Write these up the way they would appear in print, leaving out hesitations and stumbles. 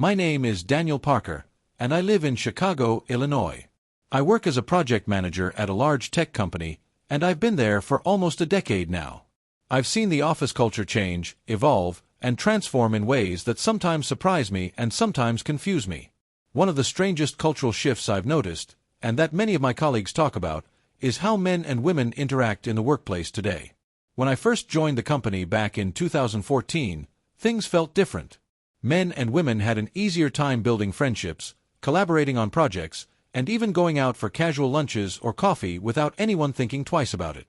My name is Daniel Parker, and I live in Chicago, Illinois. I work as a project manager at a large tech company, and I've been there for almost a decade now. I've seen the office culture change, evolve, and transform in ways that sometimes surprise me and sometimes confuse me. One of the strangest cultural shifts I've noticed, and that many of my colleagues talk about, is how men and women interact in the workplace today. When I first joined the company back in 2014, things felt different. Men and women had an easier time building friendships, collaborating on projects, and even going out for casual lunches or coffee without anyone thinking twice about it.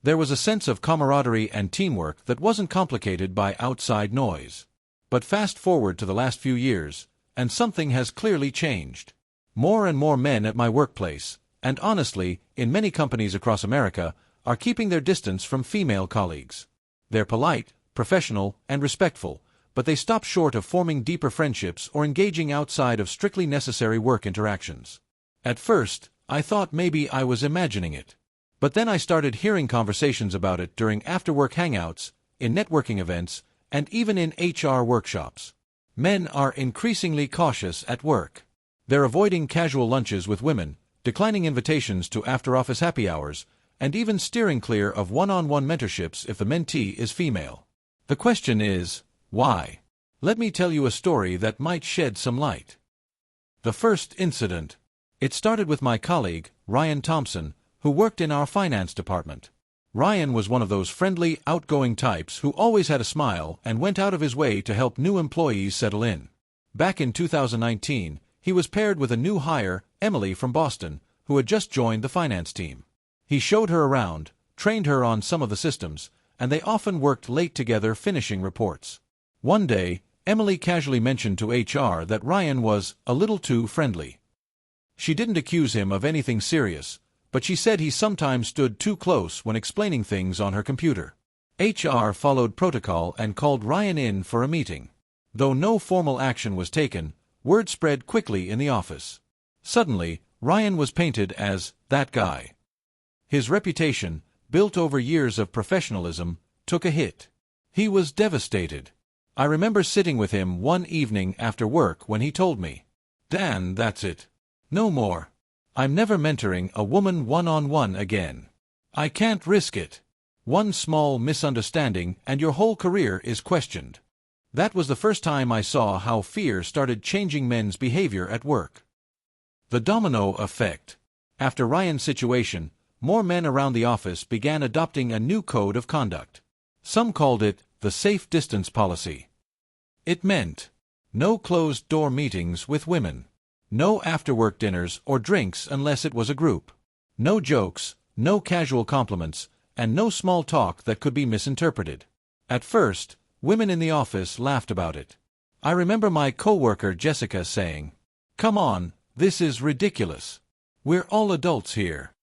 There was a sense of camaraderie and teamwork that wasn't complicated by outside noise. But fast forward to the last few years, and something has clearly changed. More and more men at my workplace, and honestly, in many companies across America, are keeping their distance from female colleagues. They're polite, professional, and respectful, but they stop short of forming deeper friendships or engaging outside of strictly necessary work interactions. At first, I thought maybe I was imagining it. But then I started hearing conversations about it during after-work hangouts, in networking events, and even in HR workshops. Men are increasingly cautious at work. They're avoiding casual lunches with women, declining invitations to after-office happy hours, and even steering clear of one-on-one mentorships if the mentee is female. The question is, why? Let me tell you a story that might shed some light. The first incident. It started with my colleague, Ryan Thompson, who worked in our finance department. Ryan was one of those friendly, outgoing types who always had a smile and went out of his way to help new employees settle in. Back in 2019, he was paired with a new hire, Emily from Boston, who had just joined the finance team. He showed her around, trained her on some of the systems, and they often worked late together finishing reports. One day, Emily casually mentioned to HR that Ryan was a little too friendly. She didn't accuse him of anything serious, but she said he sometimes stood too close when explaining things on her computer. HR followed protocol and called Ryan in for a meeting. Though no formal action was taken, word spread quickly in the office. Suddenly, Ryan was painted as that guy. His reputation, built over years of professionalism, took a hit. He was devastated. I remember sitting with him one evening after work when he told me, "Dan, that's it. No more. I'm never mentoring a woman one-on-one again. I can't risk it. One small misunderstanding and your whole career is questioned." That was the first time I saw how fear started changing men's behavior at work. The domino effect. After Ryan's situation, more men around the office began adopting a new code of conduct. Some called it the safe distance policy. It meant no closed-door meetings with women. No after-work dinners or drinks unless it was a group. No jokes, no casual compliments, and no small talk that could be misinterpreted. At first, women in the office laughed about it. I remember my coworker Jessica saying, "Come on, this is ridiculous. We're all adults here."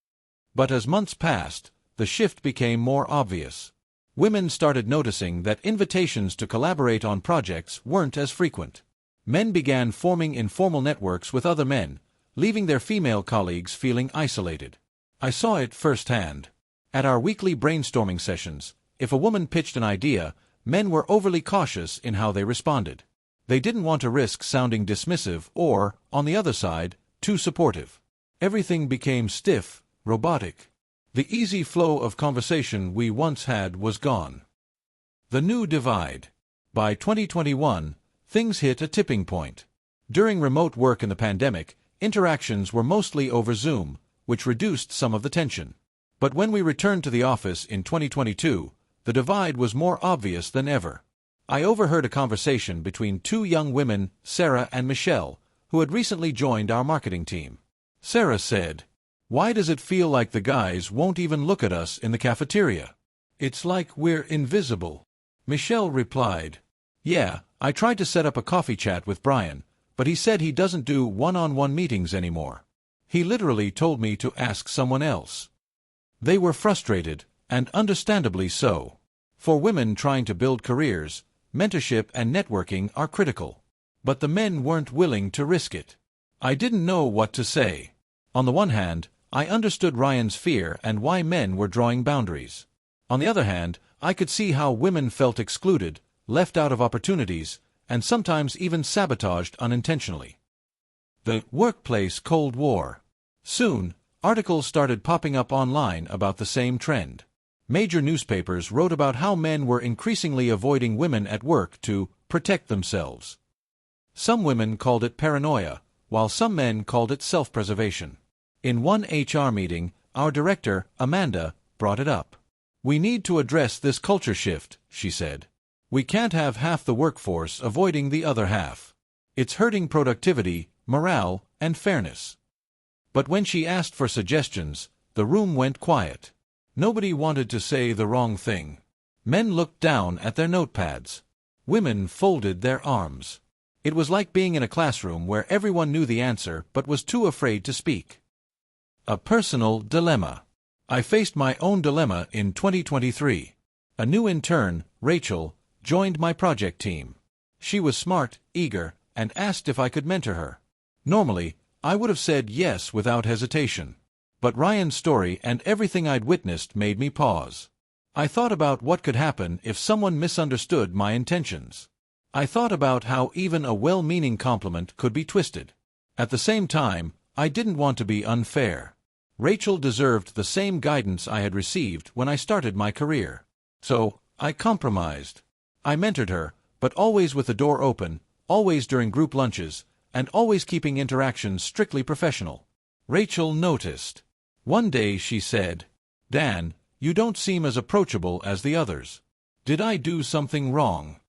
But as months passed, the shift became more obvious. Women started noticing that invitations to collaborate on projects weren't as frequent. Men began forming informal networks with other men, leaving their female colleagues feeling isolated. I saw it firsthand. At our weekly brainstorming sessions, if a woman pitched an idea, men were overly cautious in how they responded. They didn't want to risk sounding dismissive or, on the other side, too supportive. Everything became stiff, robotic. The easy flow of conversation we once had was gone. The new divide. By 2021, things hit a tipping point. During remote work in the pandemic, interactions were mostly over Zoom, which reduced some of the tension. But when we returned to the office in 2022, the divide was more obvious than ever. I overheard a conversation between two young women, Sarah and Michelle, who had recently joined our marketing team. Sarah said, "Why does it feel like the guys won't even look at us in the cafeteria? It's like we're invisible." Michelle replied, "Yeah, I tried to set up a coffee chat with Brian, but he said he doesn't do one-on-one meetings anymore. He literally told me to ask someone else." They were frustrated, and understandably so. For women trying to build careers, mentorship and networking are critical. But the men weren't willing to risk it. I didn't know what to say. On the one hand, I understood Ryan's fear and why men were drawing boundaries. On the other hand, I could see how women felt excluded, left out of opportunities, and sometimes even sabotaged unintentionally. The workplace Cold War. Soon, articles started popping up online about the same trend. Major newspapers wrote about how men were increasingly avoiding women at work to protect themselves. Some women called it paranoia, while some men called it self-preservation. In one HR meeting, our director, Amanda, brought it up. "We need to address this culture shift," she said. "We can't have half the workforce avoiding the other half. It's hurting productivity, morale, and fairness." But when she asked for suggestions, the room went quiet. Nobody wanted to say the wrong thing. Men looked down at their notepads. Women folded their arms. It was like being in a classroom where everyone knew the answer but was too afraid to speak. A personal dilemma. I faced my own dilemma in 2023. A new intern, Rachel, joined my project team. She was smart, eager, and asked if I could mentor her. Normally, I would have said yes without hesitation. But Ryan's story and everything I'd witnessed made me pause. I thought about what could happen if someone misunderstood my intentions. I thought about how even a well-meaning compliment could be twisted. At the same time, I didn't want to be unfair. Rachel deserved the same guidance I had received when I started my career. So, I compromised. I mentored her, but always with the door open, always during group lunches, and always keeping interactions strictly professional. Rachel noticed. One day she said, "Dan, you don't seem as approachable as the others. Did I do something wrong?"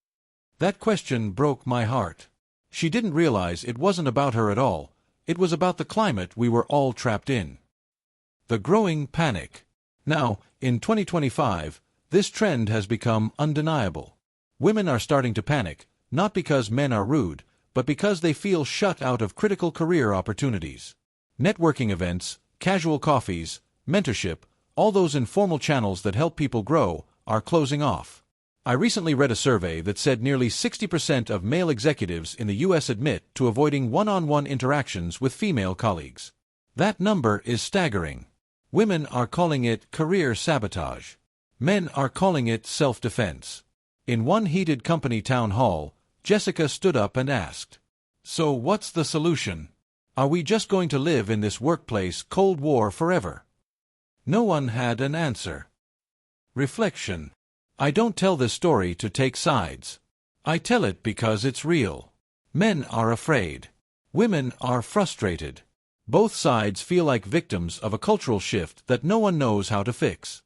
That question broke my heart. She didn't realize it wasn't about her at all. It was about the climate we were all trapped in. The growing panic. Now, in 2025, this trend has become undeniable. Women are starting to panic, not because men are rude, but because they feel shut out of critical career opportunities. Networking events, casual coffees, mentorship, all those informal channels that help people grow, are closing off. I recently read a survey that said nearly 60% of male executives in the U.S. admit to avoiding one-on-one interactions with female colleagues. That number is staggering. Women are calling it career sabotage. Men are calling it self-defense. In one heated company town hall, Jessica stood up and asked, "So what's the solution? Are we just going to live in this workplace Cold War forever?" No one had an answer. Reflection. I don't tell this story to take sides. I tell it because it's real. Men are afraid. Women are frustrated. Both sides feel like victims of a cultural shift that no one knows how to fix.